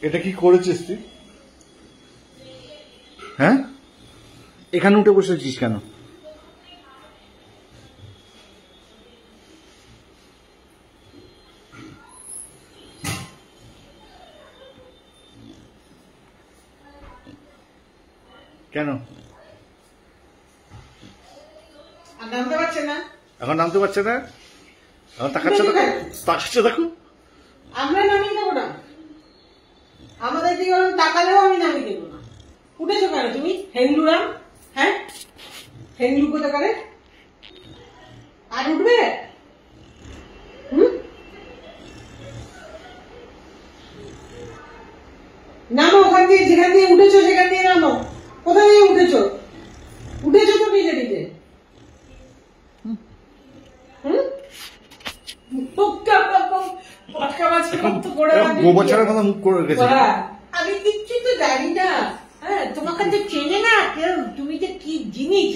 এটা কি করেছিস তুই? হ্যাঁ, এখানে উঠে বসেছিস কেন? কেন নামতে পারছে না? এখন নামতে পারছে না? এখন তাকাচ্ছে দেখো, তাকাচ্ছে দেখো। আমরা নামিয়ে দেবো না, আমাদের দিকে তাকালেও আমি নামিয়ে দেবো না। উঠেছো কেন তুমি হেংলুরাম? হ্যাঁ, হেংলু কোথা করে আর উঠবে? নামো ওখান দিয়ে, যেখান দিয়ে উঠেছো সেখান দিয়ে নামো। কোথা দিয়ে উঠেছো? উঠেছো তো নিজে নিজে। আমি কিচ্ছু তো জানি না। হ্যাঁ, তোমাকে তো চেনে না কেউ, তুমি তো কি জিনিস।